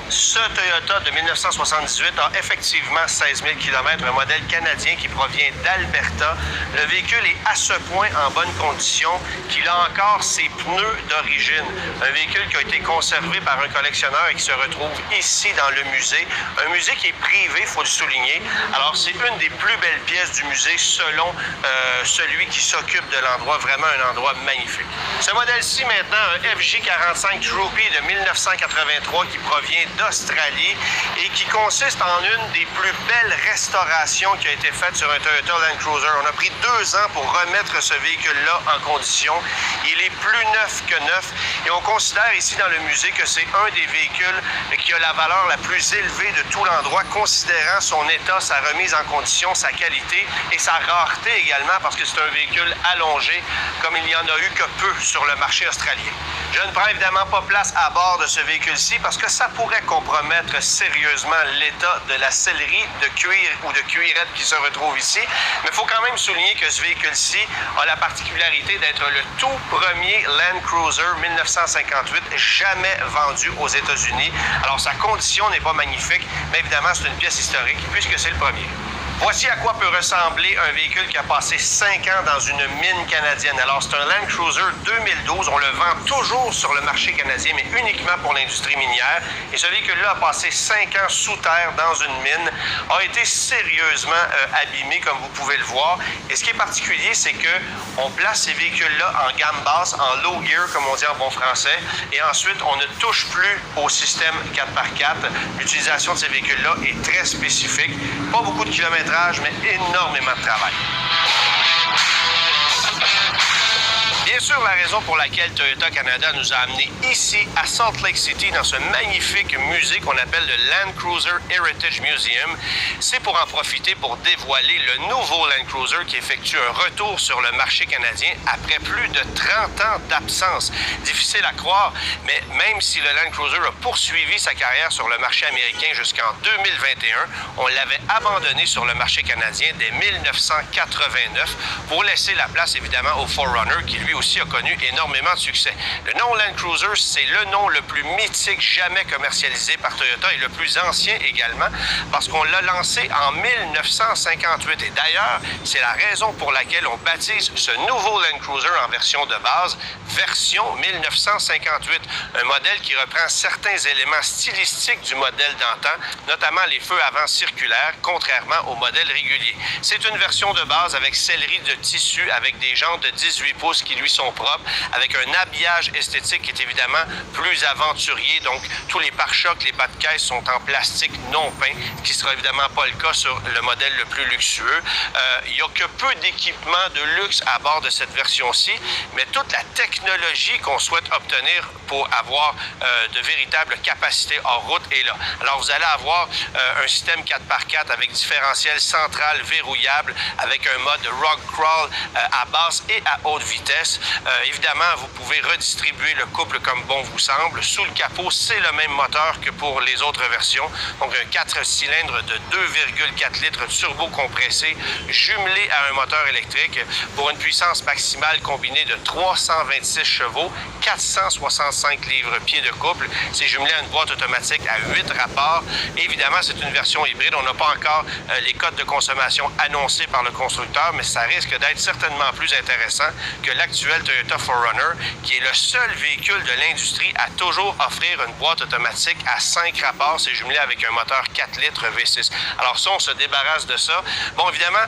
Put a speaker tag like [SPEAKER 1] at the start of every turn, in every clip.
[SPEAKER 1] Ce Toyota de 1978 a effectivement 16 000 km, un modèle canadien qui provient d'Alberta. Le véhicule est à ce point en bonne condition qu'il a encore ses pneus d'origine. Un véhicule qui a été conservé par un collectionneur et qui se retrouve ici dans le musée. Un musée qui est privé, il faut le souligner. Alors, c'est une des plus belles pièces du musée selon celui qui s'occupe de l'endroit. Vraiment un endroit magnifique. Ce modèle-ci, maintenant, un FJ45 Troopy de 1983 qui provient d'Australie et qui consiste en une des plus belles restaurations qui a été faite sur un Toyota Land Cruiser. On a pris 2 ans pour remettre ce véhicule-là en condition. Il est plus neuf que neuf et on considère ici dans le musée que c'est un des véhicules qui a la valeur la plus élevée de tout l'endroit, considérant son état, sa remise en condition, sa qualité et sa rareté également, parce que c'est un véhicule allongé, comme il n'y en a eu que peu sur le marché australien. Je ne prends évidemment pas place à bord de ce véhicule-ci parce que ça pourrait compromettre sérieusement l'état de la sellerie de cuir ou de cuirette qui se retrouve ici. Mais il faut quand même souligner que ce véhicule-ci a la particularité d'être le tout premier Land Cruiser 1958 jamais vendu aux États-Unis. Alors sa condition n'est pas magnifique, mais évidemment c'est une pièce historique puisque c'est le premier. Voici à quoi peut ressembler un véhicule qui a passé 5 ans dans une mine canadienne. Alors, c'est un Land Cruiser 2012. On le vend toujours sur le marché canadien, mais uniquement pour l'industrie minière. Et ce véhicule-là a passé 5 ans sous terre dans une mine, a été sérieusement abîmé, comme vous pouvez le voir. Et ce qui est particulier, c'est qu'on place ces véhicules-là en gamme basse, en low gear, comme on dit en bon français. Et ensuite, on ne touche plus au système 4x4. L'utilisation de ces véhicules-là est très spécifique. Pas beaucoup de kilomètres, mais énormément de travail. Bien sûr, la raison pour laquelle Toyota Canada nous a amenés ici, à Salt Lake City, dans ce magnifique musée qu'on appelle le Land Cruiser Heritage Museum, c'est pour en profiter pour dévoiler le nouveau Land Cruiser qui effectue un retour sur le marché canadien après plus de 30 ans d'absence. Difficile à croire, mais même si le Land Cruiser a poursuivi sa carrière sur le marché américain jusqu'en 2021, on l'avait abandonné sur le marché canadien dès 1989 pour laisser la place évidemment au 4Runner qui lui aussi a connu énormément de succès. Le nom Land Cruiser, c'est le nom le plus mythique jamais commercialisé par Toyota et le plus ancien également parce qu'on l'a lancé en 1958. Et d'ailleurs, c'est la raison pour laquelle on baptise ce nouveau Land Cruiser en version de base, version 1958. Un modèle qui reprend certains éléments stylistiques du modèle d'antan, notamment les feux avant circulaires, contrairement au modèle régulier. C'est une version de base avec sellerie de tissu, avec des jantes de 18 pouces qui lui sont propres, avec un habillage esthétique qui est évidemment plus aventurier. Donc, tous les pare-chocs, les bas de caisse sont en plastique non peint, ce qui sera évidemment pas le cas sur le modèle le plus luxueux. Il n'y a que peu d'équipements de luxe à bord de cette version-ci, mais toute la technologie qu'on souhaite obtenir pour avoir de véritables capacités hors route est là. Alors, vous allez avoir un système 4x4 avec différentiel central verrouillable, avec un mode rock crawl à basse et à haute vitesse. Évidemment, vous pouvez redistribuer le couple comme bon vous semble. Sous le capot, c'est le même moteur que pour les autres versions. Donc, un 4 cylindres de 2,4 litres turbo compressé, jumelé à un moteur électrique pour une puissance maximale combinée de 326 chevaux, 465 livres-pieds de couple. C'est jumelé à une boîte automatique à 8 rapports. Évidemment, c'est une version hybride. On n'a pas encore les codes de consommation annoncés par le constructeur, mais ça risque d'être certainement plus intéressant que l'actuel Toyota 4Runner, qui est le seul véhicule de l'industrie à toujours offrir une boîte automatique à 5 rapports. C'est jumelé avec un moteur 4 litres V6. Alors ça, on se débarrasse de ça. Bon, évidemment,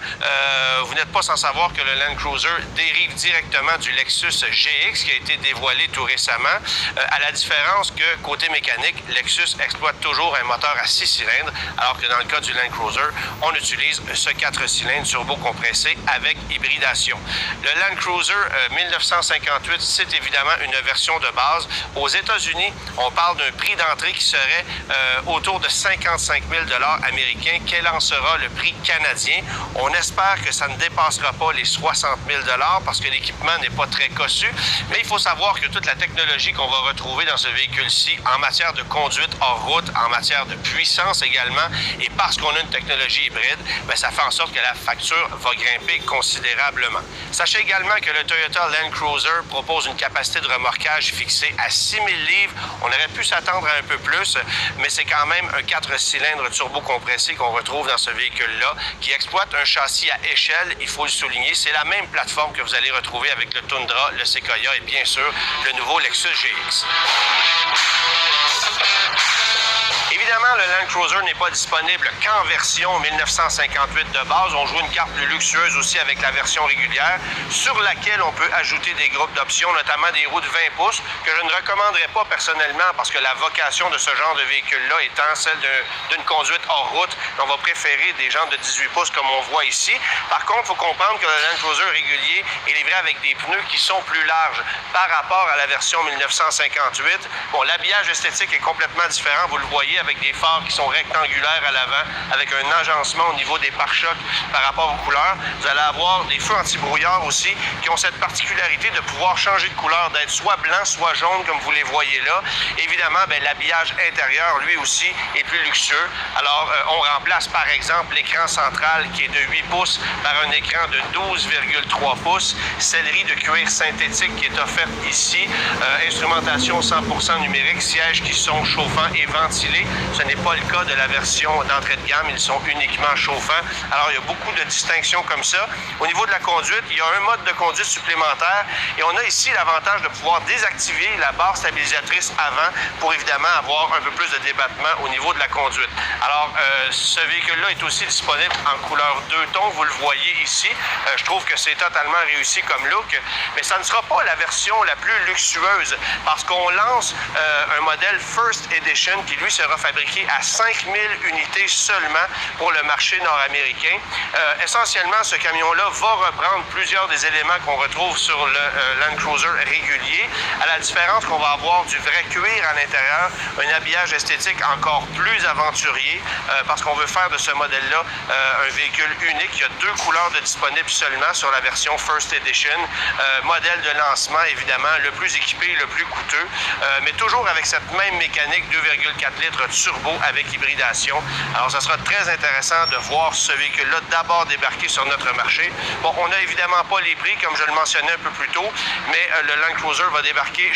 [SPEAKER 1] vous n'êtes pas sans savoir que le Land Cruiser dérive directement du Lexus GX qui a été dévoilé tout récemment, à la différence que, côté mécanique, Lexus exploite toujours un moteur à 6 cylindres, alors que dans le cas du Land Cruiser, on utilise ce 4 cylindres turbo compressé avec hybridation. Le Land Cruiser 1958, c'est évidemment une version de base. Aux États-Unis, on parle d'un prix d'entrée qui serait autour de 55 000 $ américains. Quel en sera le prix canadien? On espère que ça ne dépassera pas les 60 000 $ parce que l'équipement n'est pas très cossu. Mais il faut savoir que toute la technologie qu'on va retrouver dans ce véhicule-ci en matière de conduite hors route, en matière de puissance également, et parce qu'on a une technologie hybride, bien, ça fait en sorte que la facture va grimper considérablement. Sachez également que le Toyota Land Land Cruiser propose une capacité de remorquage fixée à 6000 livres. On aurait pu s'attendre à un peu plus, mais c'est quand même un 4 cylindres turbo-compressé qu'on retrouve dans ce véhicule-là, qui exploite un châssis à échelle, il faut le souligner. C'est la même plateforme que vous allez retrouver avec le Tundra, le Sequoia et bien sûr le nouveau Lexus GX. Évidemment, le Land Cruiser n'est pas disponible qu'en version 1958 de base. On joue une carte plus luxueuse aussi avec la version régulière, sur laquelle on peut ajouter des groupes d'options, notamment des roues de 20 pouces, que je ne recommanderais pas personnellement parce que la vocation de ce genre de véhicule-là étant celle d'une conduite hors route, on va préférer des gens de 18 pouces comme on voit ici. Par contre, il faut comprendre que le Land Cruiser régulier est livré avec des pneus qui sont plus larges par rapport à la version 1958. Bon, l'habillage esthétique est complètement différent, vous le voyez, avec des phares qui sont rectangulaires à l'avant, avec un agencement au niveau des pare-chocs par rapport aux couleurs. Vous allez avoir des feux anti-brouillard aussi qui ont cette particularité de pouvoir changer de couleur, d'être soit blanc, soit jaune, comme vous les voyez là. Évidemment, l'habillage intérieur, lui aussi, est plus luxueux. Alors, on remplace par exemple l'écran central qui est de 8 pouces par un écran de 12,3 pouces. Sellerie de cuir synthétique qui est offerte ici. Instrumentation 100% numérique, sièges qui sont chauffants et ventilés. Ce n'est pas le cas de la version d'entrée de gamme, ils sont uniquement chauffants. Alors, il y a beaucoup de distinctions comme ça. Au niveau de la conduite, il y a un mode de conduite supplémentaire et on a ici l'avantage de pouvoir désactiver la barre stabilisatrice avant pour évidemment avoir un peu plus de débattement au niveau de la conduite. Alors, ce véhicule-là est aussi disponible en couleur 2 tons, vous le voyez ici. Je trouve que c'est totalement réussi comme look, mais ça ne sera pas la version la plus luxueuse parce qu'on lance un modèle First Edition qui lui sera fabriqué à 5000 unités seulement pour le marché nord-américain. Essentiellement, ce camion-là va reprendre plusieurs des éléments qu'on retrouve sur le Land Cruiser régulier, à la différence qu'on va avoir du vrai cuir à l'intérieur, un habillage esthétique encore plus aventurier, parce qu'on veut faire de ce modèle-là un véhicule unique. Il y a 2 couleurs de disponibles seulement sur la version First Edition. Modèle de lancement, évidemment, le plus équipé, le plus coûteux, mais toujours avec cette même mécanique 2,4 litres turbo avec hybridation. Alors, ça sera très intéressant de voir ce véhicule-là d'abord débarquer sur notre marché. Bon, on n'a évidemment pas les prix, comme je le mentionnais un peu plus tôt, mais le Land Cruiser va débarquer